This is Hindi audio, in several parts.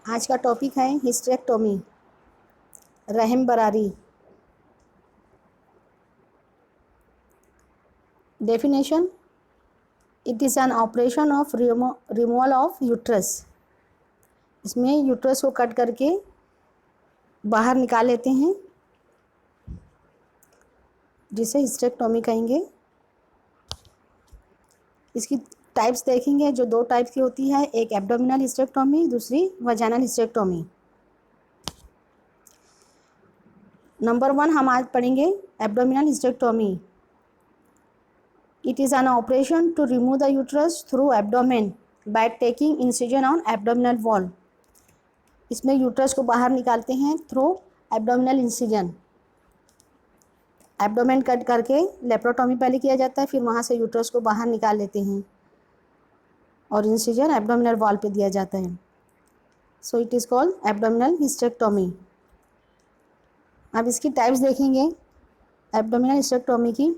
आज का टॉपिक है हिस्टेरेक्टोमी, रहम Barari. Definition: it is an operation of removal of uterus. इसमें यूट्रस को कट करके बाहर निकाल लेते हैं, जिसे हिस्टेरेक्टोमी कहेंगे। इसकी टाइप्स देखेंगे, जो दो टाइप की होती है, एक एब्डोमिनल हिस्टेरेक्टोमी, दूसरी वजाइनल हिस्टेरेक्टोमी। नंबर 1 हम आज पढ़ेंगे abdominal hysterectomy. It is an operation to remove the uterus through abdomen by taking incision on abdominal wall. इसमें यूट्रस को बाहर निकालते हैं through abdominal incision. Abdomen cut करके लेप्रोटोमी पहले किया जाता है, फिर वहाँ से यूट्रस को बाहर निकाल लेते हैं और इंसिजन एब्डोमिनल वॉल पे दिया जाता है। So it is called abdominal hysterectomy. अब इसकी टाइप्स देखेंगे एब्डोमिनल हिस्टेरेक्टोमी की।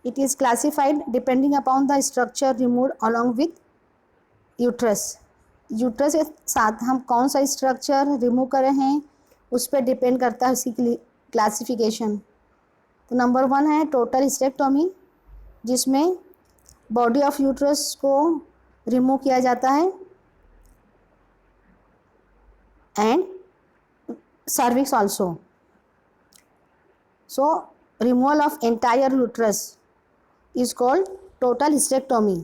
It is classified depending upon the structure removed along with uterus. Uterus के साथ हम कौन सा स्ट्रक्चर रिमूव कर रहे हैं उस पर डिपेंड करता है उसकी क्लासिफिकेशन। तो नंबर 1 है टोटल हिस्टेरेक्टोमी, जिसमें बॉडी ऑफ यूट्रस को रिमूव किया जाता है and cervix also. So removal of entire uterus is called total hysterectomy.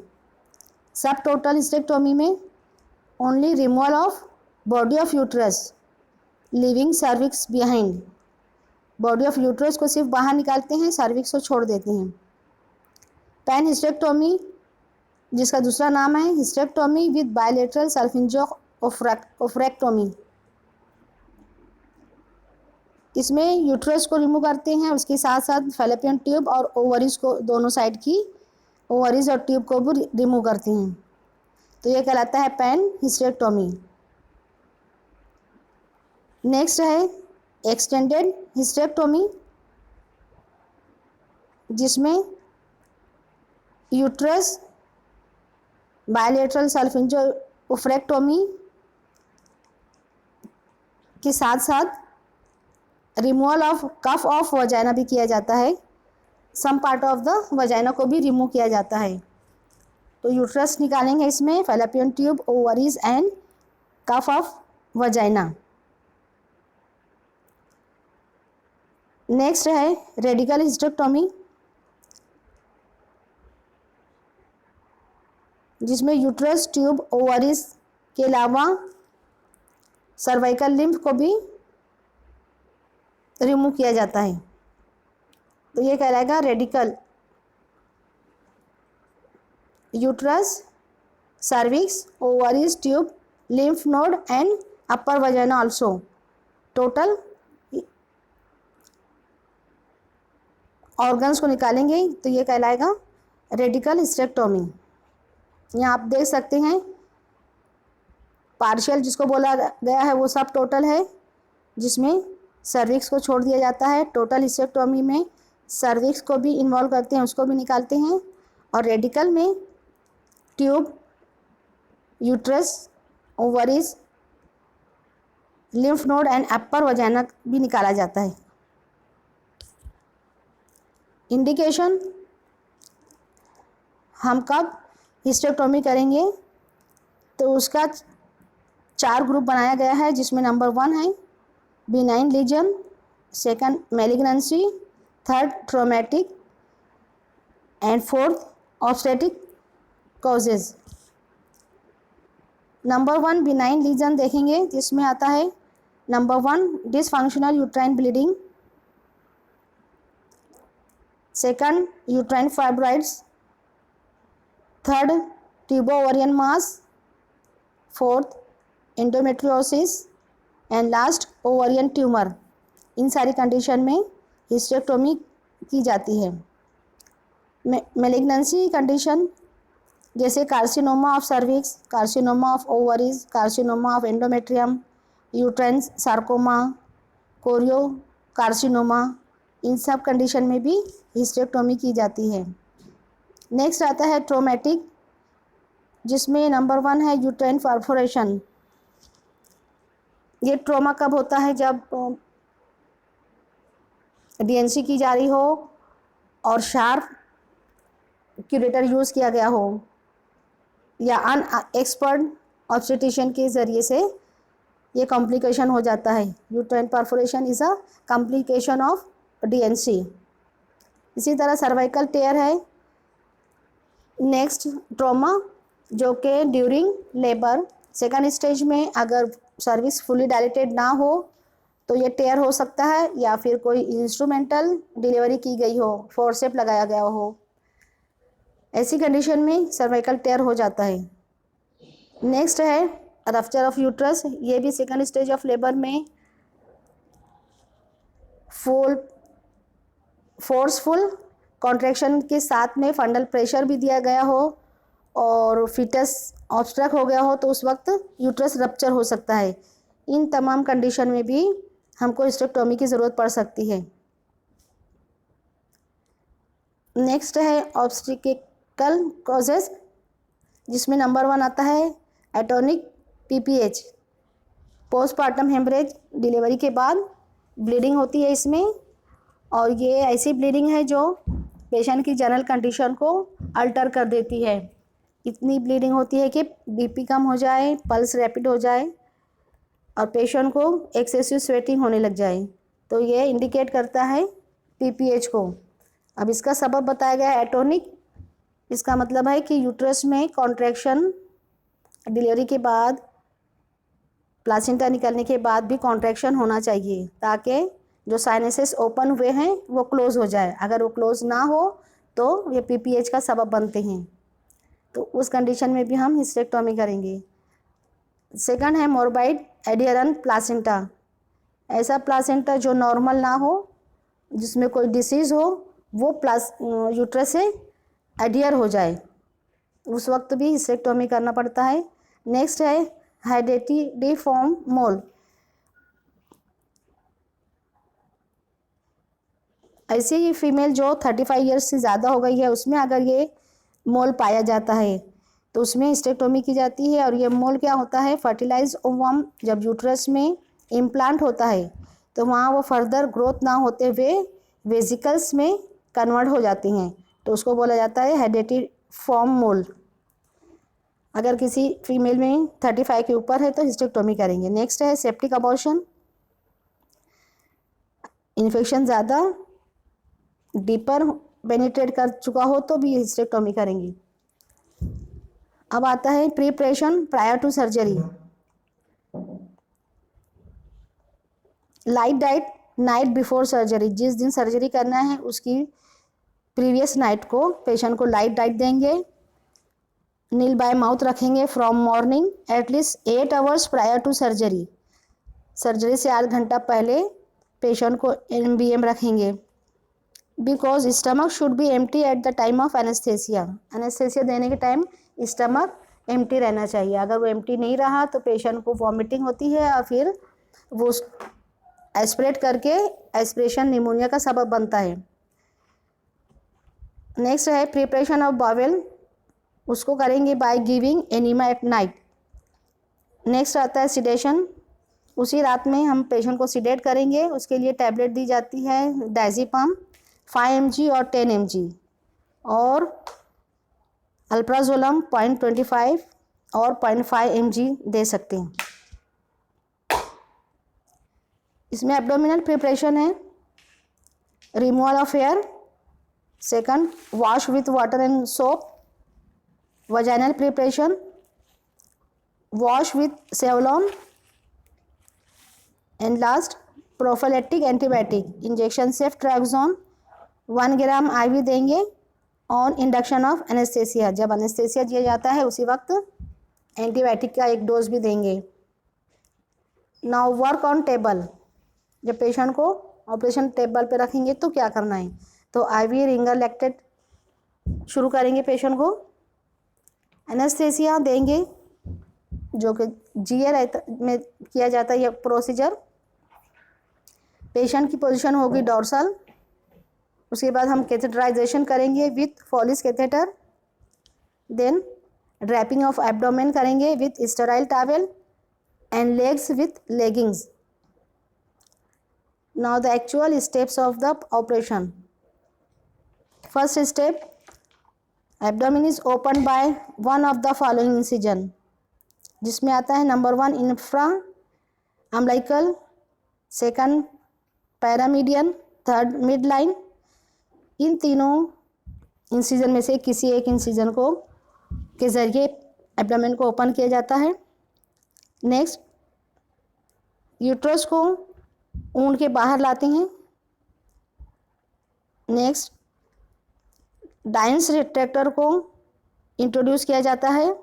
सब टोटल हिस्टेरेक्टोमी में only removal of body of uterus living cervix behind. Body of uterus को सिर्फ बाहर निकालते हैं, सर्विक्स को छोड़ देते हैं। पैन हिस्टेरेक्टोमी, जिसका दूसरा नाम है हिस्टेरेक्टोमी विद बायलेटरल सल्फिंजो ओफ्रेक्टोमी। इसमें यूट्रस को रिमूव करते हैं, उसके साथ साथ फैलोपियन ट्यूब और ओवरीज को, दोनों साइड की ओवरीज और ट्यूब को भी रिमूव करते हैं। तो ये कहलाता है पैन हिस्टेरेक्टोमी। नेक्स्ट है एक्सटेंडेड हिस्टेरेक्टोमी, जिसमें यूट्रस बायलेटरल सल्फिंजो ओफ्रेक्टोमी के साथ साथ removal of cuff of vagina भी किया जाता है। Some part of the vagina को भी रिमूव किया जाता है। तो यूट्रस निकालेंगे इसमें, fallopian tube, ovaries and cuff of vagina. Next है रेडिकल हिस्टेरेक्टोमी, जिसमें यूट्रस, ट्यूब, ओवरीज के अलावा सर्वाइकल लिम्फ को भी रिमूव किया जाता है। तो ये कहलाएगा radical. Uterus, cervix, ovaries, tube, lymph node and upper vagina also. Total organs को निकालेंगे तो ये कहलाएगा रेडिकल हिस्टेरेक्टोमी। यहाँ आप देख सकते हैं पार्शियल जिसको बोला गया है वो सब टोटल है, जिसमें सर्विक्स को छोड़ दिया जाता है। टोटल हिस्टेरेक्टोमी में सर्विक्स को भी इन्वॉल्व करते हैं, उसको भी निकालते हैं। और रेडिकल में tube, uterus, ovaries, lymph node and upper vagina भी निकाला जाता है। इंडिकेशन: हम कब हिस्टेरेक्टोमी करेंगे तो उसका 4 ग्रुप बनाया गया है, जिसमें नंबर 1 है benign lesion, second malignancy, third traumatic and fourth obstetric causes. Number 1 benign lesion देखेंगे, जिसमें आता है number 1 dysfunctional uterine bleeding, second uterine fibroids, third tubo-ovarian mass, fourth endometriosis and last ovarian tumour. इन सारी कंडीशन में हिस्टेरेक्टोमी की जाती है। मेलिग्नेंसी कंडीशन जैसे carcinoma of cervix, carcinoma of ovaries, carcinoma of endometrium, uterine sarcoma, choriocarcinoma, इन सब कंडीशन में भी हिस्टेरेक्टोमी की जाती है। नेक्स्ट आता है ट्रोमेटिक जिसमें नंबर 1 है यूट्राइन परफोरेशन। ये ट्रॉमा कब होता है? जब डीएनसी की जा रही हो और शार्प क्यूरेटर यूज़ किया गया हो, या अनएक्सपर्ट ऑब्स्टेट्रिशियन के ज़रिए से ये कॉम्प्लिकेशन हो जाता है। Uterine perforation is a complication of D and C. इसी तरह सर्वाइकल टेयर है नेक्स्ट ट्रॉमा, जो कि ड्यूरिंग लेबर सेकंड स्टेज में अगर सर्विस फुली डायलेटेड ना हो तो ये टेयर हो सकता है, या फिर कोई इंस्ट्रूमेंटल डिलीवरी की गई हो, फोर्सेप लगाया गया हो, ऐसी कंडीशन में सर्वाइकल टेयर हो जाता है। नेक्स्ट है रप्चर ऑफ यूट्रस। ये भी सेकंड स्टेज ऑफ लेबर में फोर्सफुल कॉन्ट्रैक्शन के साथ में फंडल प्रेशर भी दिया गया हो और फिटस ऑब्स्ट्रक्ट हो गया हो, तो उस वक्त यूट्रस रप्चर हो सकता है। इन तमाम कंडीशन में भी हमको हिस्टेरेक्टोमी की ज़रूरत पड़ सकती है। नेक्स्ट है ऑब्स्टेट्रिकल कॉजेज, जिसमें नंबर 1 आता है atonic PPH, postpartum haemorrhage. Delivery के बाद ब्लीडिंग होती है इसमें, और ये ऐसी ब्लीडिंग है जो पेशेंट की जनरल कंडीशन को अल्टर कर देती है। इतनी ब्लीडिंग होती है कि बीपी कम हो जाए, पल्स रैपिड हो जाए और पेशेंट को एक्सेसिव स्वेटिंग होने लग जाए, तो ये इंडिकेट करता है पीपीएच को। अब इसका सबब बताया गया है एटोनिक। इसका मतलब है कि यूट्रस में कॉन्ट्रैक्शन डिलीवरी के बाद, प्लासेंटा निकलने के बाद भी कॉन्ट्रैक्शन होना चाहिए, ताकि जो साइनसेस ओपन हुए हैं वो क्लोज़ हो जाए। अगर वो क्लोज़ ना हो तो ये पीपीएच का सबब बनते हैं, तो उस कंडीशन में भी हम हिस्टेरेक्टोमी करेंगे। सेकंड है मोर्बाइड एडियरेंट प्लासेंटा। ऐसा प्लासेंटा जो नॉर्मल ना हो, जिसमें कोई डिसीज़ हो, वो यूट्रस से एडियर हो जाए, उस वक्त भी हिस्टेरेक्टोमी करना पड़ता है। नेक्स्ट है हेरेडिटिफॉर्म मोल। ऐसी ही फीमेल जो 35 ईयर्स से ज़्यादा हो गई है, उसमें अगर ये मोल पाया जाता है तो उसमें हिस्टेरेक्टोमी की जाती है। और ये मोल क्या होता है? फर्टिलाइज ओवम जब यूट्रस में इम्प्लांट होता है तो वहाँ वो फर्दर ग्रोथ ना होते हुए वेजिकल्स में कन्वर्ट हो जाती हैं, तो उसको बोला जाता है हेरेडिटिफॉर्म मोल। अगर किसी फीमेल में 35 के ऊपर है तो हिस्टेरेक्टोमी करेंगे। नेक्स्ट है सेप्टिक अबॉर्शन। इन्फेक्शन ज़्यादा डीपर पेनिट्रेट कर चुका हो तो भी हिस्टेरेक्टोमी करेंगे। अब आता है preparation prior to surgery. Light diet night before surgery. जिस दिन सर्जरी करना है उसकी प्रीवियस नाइट को पेशेंट को लाइट डाइट देंगे। नील बाय माउथ रखेंगे from morning at least 8 hours prior to surgery. Surgery से 8 घंटा पहले पेशेंट को NBM रखेंगे। Because stomach should be empty at the time of anaesthesia. Anaesthesia देने के टाइम स्टमक एम्प्टी रहना चाहिए। अगर वो एम्प्टी नहीं रहा तो पेशेंट को वॉमिटिंग होती है और फिर वो एस्पिरेट करके एस्पिरेशन निमोनिया का सबब बनता है। नेक्स्ट है प्रिपरेशन ऑफ बावेल। उसको करेंगे by giving enema at night. Next आता है सिडेशन। उसी रात में हम पेशेंट को सिडेट करेंगे। उसके लिए टैबलेट दी जाती है डायज़ेपम 5 mg और 10 mg, और अल्प्राजोलम 0.25 और 0.5 mg दे सकते हैं। इसमें एब्डोमिनल प्रिपरेशन है removal of hair, second wash with water and soap, vaginal preparation wash with Savlon, and last prophylactic antibiotic injection ceftriaxone 1 gram IV देंगे ऑन इंडक्शन ऑफ एनेस्थेसिया। जब एनेस्थेसिया दिया जाता है उसी वक्त एंटीबायोटिक का एक डोज भी देंगे। Now work on table. जब पेशेंट को ऑपरेशन टेबल पे रखेंगे तो क्या करना है? तो IV रिंगर लैक्टेट शुरू करेंगे पेशेंट को। एनेस्थेसिया देंगे जो कि GA में किया जाता है यह प्रोसीजर। पेशेंट की पोजीशन होगी डॉर्सल। उसके बाद हम कैथेटराइजेशन करेंगे with Foley's catheter. Then draping of abdomen करेंगे with sterile towel and legs with leggings. Now the actual steps of the operation. First step, abdomen is open by one of the following incision, जिसमें आता है number 1 infra umbilical, second paramedian, third mid line. इन तीनों इंसिजन में से किसी एक इंसिजन को के ज़रिए एब्डोमेन को ओपन किया जाता है. नेक्स्ट, यूट्रस को ऊन के बाहर लाते हैं. नेक्स्ट, डाइंस रिट्रैक्टर को इंट्रोड्यूस किया जाता है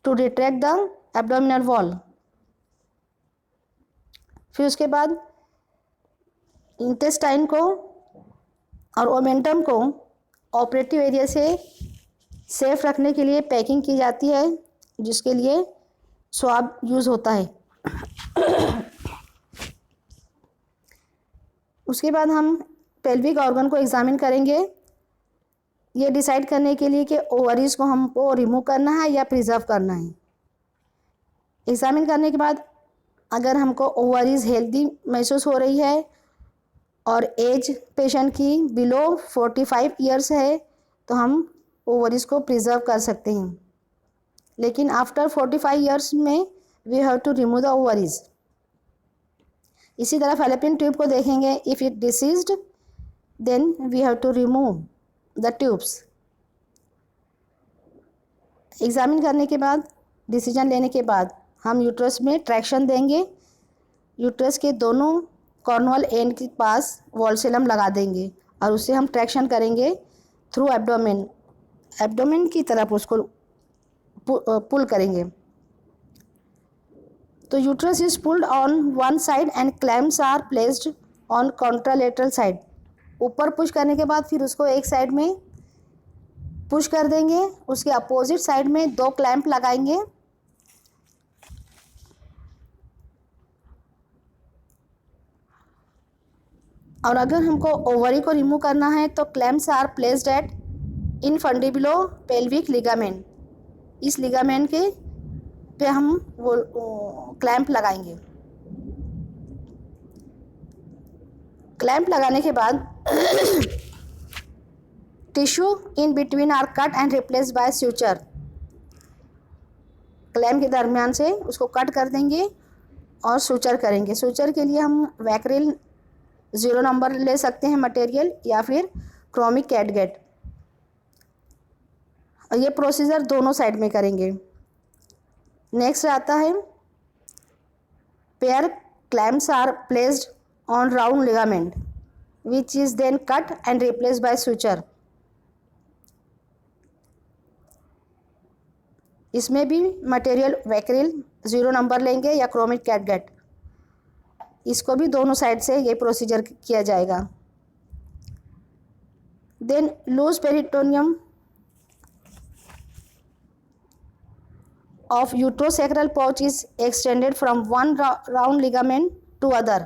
to retract the abdominal wall. फिर उसके बाद इंटेस्टाइन को और ओमेंटम को ऑपरेटिव एरिया से सेफ रखने के लिए पैकिंग की जाती है, जिसके लिए स्वाब यूज़ होता है. उसके बाद हम पेल्विक ऑर्गन को एग्जामिन करेंगे, ये डिसाइड करने के लिए कि ओवरीज को हमको रिमूव करना है या प्रिजर्व करना है. एग्जामिन करने के बाद अगर हमको ओवरीज हेल्दी महसूस हो रही है और एज पेशेंट की बिलो 45 ईयर्स है तो हम ओवरीज को प्रिजर्व कर सकते हैं. लेकिन आफ्टर 45 ईयर्स में we have to remove the ovaries. इसी तरह फैलोपियन ट्यूब को देखेंगे. If it diseased then we have to remove the tubes. Examine करने के बाद, डिसीजन लेने के बाद हम यूट्रस में ट्रैक्शन देंगे. यूट्रस के दोनों कॉर्नुअल एंड के पास वॉल्सेलम लगा देंगे और उससे हम ट्रैक्शन करेंगे थ्रू एब्डोमेन. एब्डोमेन की तरफ उसको पुल करेंगे. तो uterus is pulled on one side and clamps are placed on contralateral side. ऊपर पुश करने के बाद फिर उसको एक साइड में पुश कर देंगे. उसके अपोजिट साइड में 2 क्लैम्प लगाएंगे. और अगर हमको ओवरी को रिमूव करना है तो clamps are placed at infundibulo pelvic ligament. इस लिगामेंट के पे हम वो क्लैम्प लगाएंगे. क्लैम्प लगाने के बाद tissue in between are cut and replace by suture. Clamp के दरमियान से उसको कट कर देंगे और सूचर करेंगे. सूचर के लिए हम वैक्रिल 0 नंबर ले सकते हैं मटेरियल या फिर क्रोमिक कैटगेट. ये प्रोसीजर दोनों साइड में करेंगे. नेक्स्ट आता है pair clamps are placed on round ligament which is then cut and replace by suture. इसमें भी मटेरियल वैक्रिल 0 नंबर लेंगे या क्रोमिक कैटगेट. इसको भी दोनों साइड से ये प्रोसीजर किया जाएगा. Then loose peritoneum of uterosacral pouch is extended from one round ligament to other.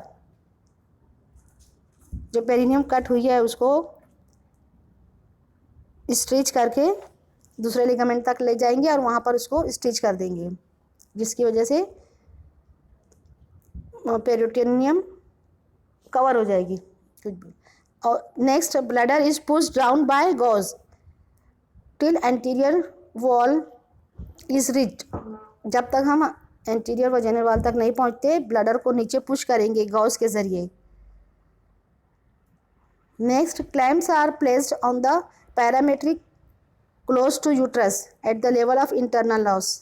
जो पेरिनियम कट हुई है उसको स्टिच करके दूसरे लिगामेंट तक ले जाएंगे और वहाँ पर उसको स्टिच कर देंगे, जिसकी वजह से पेरिटोनियम कवर हो जाएगी. और next, bladder is pushed down by gauze till anterior wall is reached. जब तक हम एंटीरियर वजाइनल वॉल तक नहीं पहुंचते, ब्लडर को नीचे पुश करेंगे गॉज के जरिए. Next, clamps are placed on the parametric close to uterus at the level of internal loss.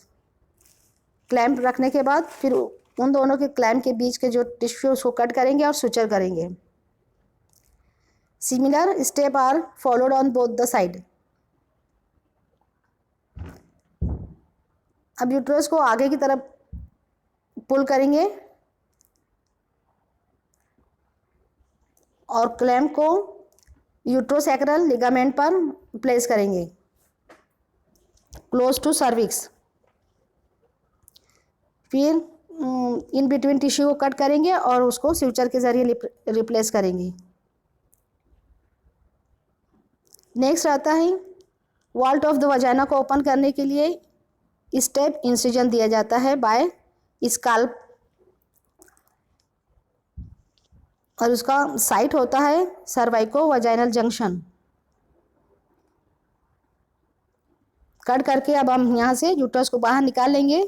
Clamp रखने के बाद फिर उन दोनों के क्लैम्प के बीच के जो टिश्यू उसको कट करेंगे और सुचर करेंगे. Similar step are followed on both the side. अब यूट्रस को आगे की तरफ पुल करेंगे और क्लैम्प को यूट्रोसैक्रल लिगामेंट पर प्लेस करेंगे क्लोज टू सर्विक्स. फिर इन बिटवीन टिश्यू को कट करेंगे और उसको स्यूचर के ज़रिए रिप्लेस करेंगे. नेक्स्ट आता है वॉल्ट ऑफ द वजाइना को ओपन करने के लिए स्टेप इंसिजन दिया जाता है बाय स्काल्प और उसका साइट होता है सर्वाइको वजाइनल जंक्शन। कट करके अब हम यहाँ से यूट्रस को बाहर निकाल लेंगे।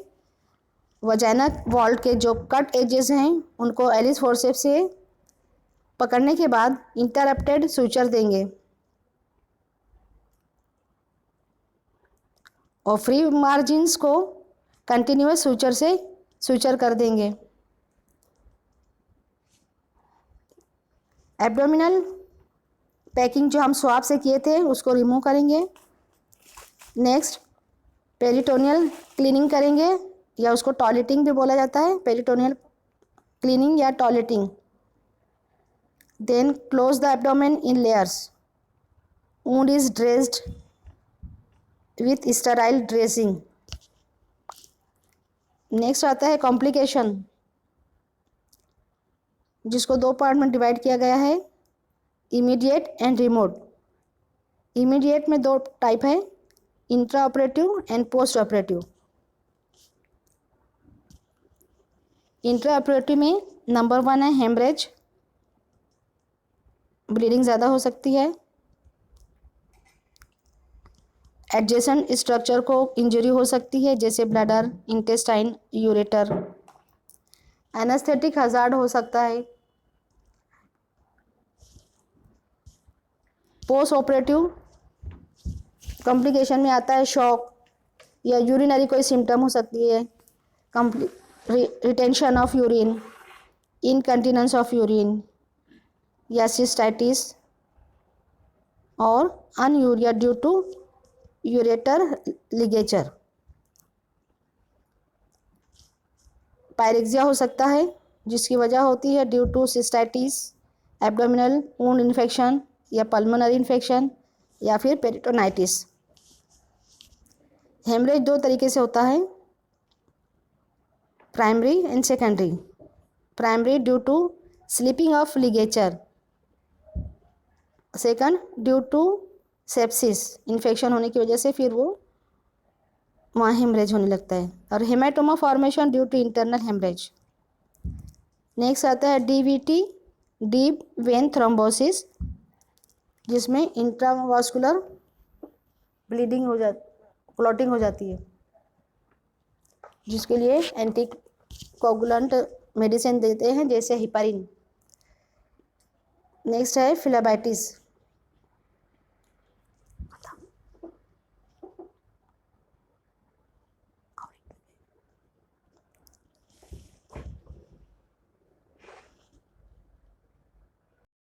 वजाइनल वॉल्ट के जो कट एजेस हैं उनको एलिस फोर्सेप्स से पकड़ने के बाद इंटरप्टेड सूचर देंगे और फ्री मार्जिन्स को कंटिन्यूअस सूचर से सूचर कर देंगे। एब्डोमिनल पैकिंग जो हम स्वाब से किए थे उसको रिमूव करेंगे। नेक्स्ट पेरिटोनियल क्लीनिंग करेंगे या उसको टॉयलेटिंग भी बोला जाता है, पेरिटोनियल क्लीनिंग या toileting. Then close the abdomen in layers. Wound is dressed with sterile dressing. Next आता है कॉम्प्लिकेशन, जिसको दो पार्ट में डिवाइड किया गया है, इमीडिएट एंड रिमोट। इमीडिएट में दो टाइप है, intra operative and post operative. Intra operative में नंबर 1 है हेमरेज, ब्लीडिंग ज़्यादा हो सकती है, एडजेसेंट स्ट्रक्चर को इंजरी हो सकती है जैसे bladder, intestine, ureter. Anaesthetic hazard हो सकता है। पोस्ट ऑपरेटिव कॉम्प्लिकेशन में आता है शॉक या यूरिनरी कोई सिम्टम हो सकती है, retention of urine, incontinence of urine या सिस्टाइटिस और anuria due to ureter ligature. Pyrexia हो सकता है जिसकी वजह होती है due to cystitis, abdominal wound infection या पल्मोनरी इन्फेक्शन या फिर पेरिटोनाइटिस। हेमरेज दो तरीके से होता है, primary and secondary. Primary due to slipping of ligature, second due to sepsis, infection होने की वजह से फिर वो वहाँ हेमरेज होने लगता है। और haematoma formation due to internal haemorrhage. Next आता है डीवीटी, डीप वेन थ्रोम्बोसिस, जिसमें इंट्रावास्कुलर ब्लीडिंग हो क्लॉटिंग हो जाती है, जिसके लिए एंटी कोगुलेंट मेडिसिन देते हैं जैसे हिपारिन। नेक्स्ट है फिलेबाइटिस,